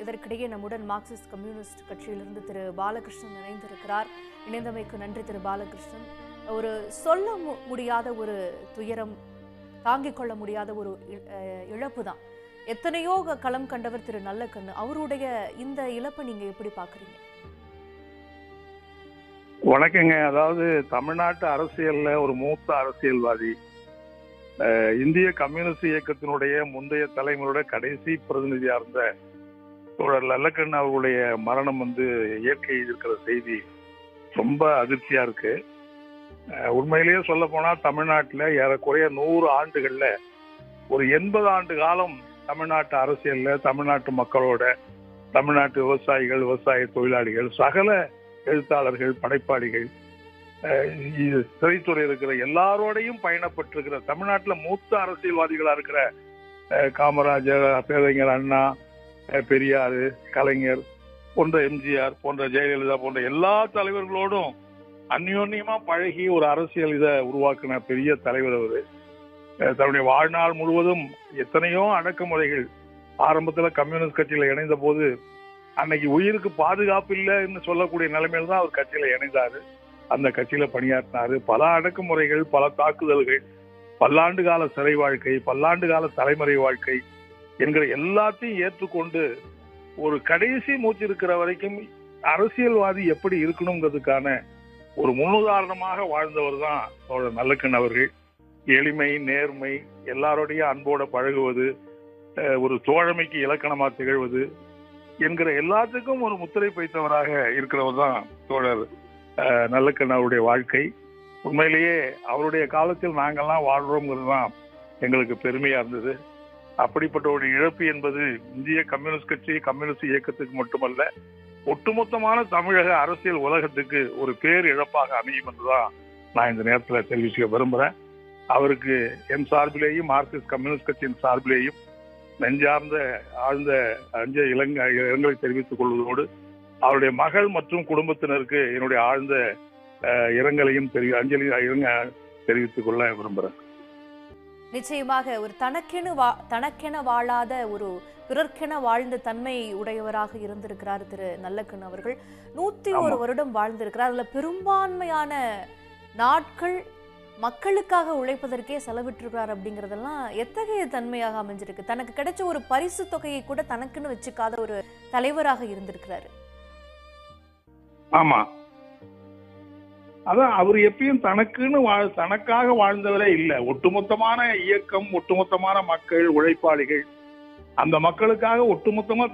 இதற்கிடையே நம்முடன் Marxist communist கட்சியிலிருந்து திரு பாலகிருஷ்ணன் இணைந்திருக்கிறார். இணைந்தமைக்கு நன்றி திரு பாலகிருஷ்ணன். ஒரு சொல்ல முடியாத ஒரு துயரம், தாங்கிக் கொள்ள முடியாத ஒரு இழப்பு தான். எத்தனையோ களம் கண்டவர் திரு நல்லக்கண்ணு. அவருடைய இந்த இழப்பை நீங்க எப்படி பாக்குறீங்க? வணக்கங்க. அதாவது தமிழ்நாட்டு அரசியல்ல ஒரு மூத்த அரசியல்வாதி, இந்திய கம்யூனிஸ்ட் இயக்கத்தினுடைய முந்தைய தலைமுறையோட கடைசி பிரதிநிதியா இருந்த தோழர் நல்லக்கண்ணு அவர்களுடைய மரணம் இயற்கை இருக்கிற செய்தி ரொம்ப அதிர்ச்சியா இருக்கு. உண்மையிலேயே சொல்ல போனா தமிழ்நாட்டில் ஏறக்குறைய 100 ஆண்டுகள்ல ஒரு 80 ஆண்டு காலம் தமிழ்நாட்டு அரசியல்ல தமிழ்நாட்டு மக்களோட, தமிழ்நாட்டு விவசாயிகள், விவசாய தொழிலாளிகள், சகல எழுத்தாளர்கள், படைப்பாளிகள், திரைத்துறை இருக்கிற எல்லாரோடையும் பயணப்பட்டிருக்கிற தமிழ்நாட்டில் மூத்த அரசியல்வாதிகளா இருக்கிற காமராஜர், பேரறிஞர் அண்ணா, பெரியார், கலைஞர் போன்ற, எம்ஜிஆர் போன்ற, ஜெயலலிதா போன்ற எல்லா தலைவர்களோடும் அந்யோன்யமா பழகி ஒரு அரசியல் இதை உருவாக்கின பெரிய தலைவர் அவரு. தன்னுடைய வாழ்நாள் முழுவதும் எத்தனையோ அடக்குமுறைகள், ஆரம்பத்துல கம்யூனிஸ்ட் கட்சியில இணைந்த போது அன்னைக்கு உயிருக்கு பாதுகாப்பு இல்லைன்னு சொல்லக்கூடிய நிலைமையில தான் அவர் கட்சியில இணைந்தாரு. அந்த கட்சியில பணியாற்றினாரு. பல அடக்குமுறைகள், பல தாக்குதல்கள், பல்லாண்டு கால சிறை வாழ்க்கை, பல்லாண்டு கால தலைமறை வாழ்க்கை என்கிற எல்லாத்தையும் ஏற்றுக்கொண்டு ஒரு கடைசி மூச்சு இருக்கிற வரைக்கும் அரசியல்வாதி எப்படி இருக்கணுங்கிறதுக்கான ஒரு முன்னுதாரணமாக வாழ்ந்தவர் தான் தோழர் நல்லக்கண்ணு அவர்கள். எளிமை, நேர்மை, எல்லாரோடைய அன்போட பழகுவது, ஒரு தோழமைக்கு இலக்கணமா திகழ்வது என்கிற எல்லாத்துக்கும் ஒரு முத்திரை பைத்தவராக இருக்கிறவர் தான் தோழர் நல்லக்கண்ணு அவருடைய வாழ்க்கை. உண்மையிலேயே அவருடைய காலத்தில் நாங்கள்லாம் வாழ்றோங்கிறது தான் எங்களுக்கு பெருமையா இருந்தது. அப்படிப்பட்ட ஒரு இழப்பு என்பது இந்திய கம்யூனிஸ்ட் கட்சி, கம்யூனிஸ்ட் இயக்கத்துக்கு மட்டுமல்ல, ஒட்டுமொத்தமான தமிழக அரசியல் உலகத்துக்கு ஒரு பேர் இழப்பாக அமையும் என்றுதான் நான் இந்த நேரத்தில் தெரிவிக்க விரும்புறேன். அவருக்கு என் சார்பிலேயும் மார்க்சிஸ்ட் கம்யூனிஸ்ட் கட்சியின் சார்பிலேயும் நெஞ்சார்ந்த ஆழ்ந்த இரங்கலை தெரிவித்துக் கொள்வதோடு அவருடைய மகள் மற்றும் குடும்பத்தினருக்கு என்னுடைய ஆழ்ந்த இரங்கலையும் தெரிவித்துக் கொள்ள விரும்புகிறேன். நிச்சயமாக ஒரு தனக்கென வாழாத, ஒரு பிறர்க்கென வாழ்ந்த தன்மை உடையவராக இருந்திருக்கிறார் திரு நல்லக்கண்ணு அவர்கள். 101 வருடம் வாழ்ந்திருக்கிறார். அதுல பெரும்பான்மையான நாட்கள் மக்களுக்காக உழைப்பதற்கே செலவிட்டிருக்கிறார். அப்படிங்கறதெல்லாம் எத்தகைய தன்மையாக அமைஞ்சிருக்கு. தனக்கு கிடைச்ச ஒரு பரிசு தொகையை கூட தனக்குன்னு வச்சுக்காத ஒரு தலைவராக இருந்திருக்கிறாரு. ஆமா, அதான் அவர் எப்பயும் தனக்காக வாழ்ந்தவரே இல்லை. ஒட்டுமொத்தமான இயக்கம், ஒட்டுமொத்தமான மக்கள், உழைப்பாளிகள், அந்த மக்களுக்காக ஒட்டுமொத்தமா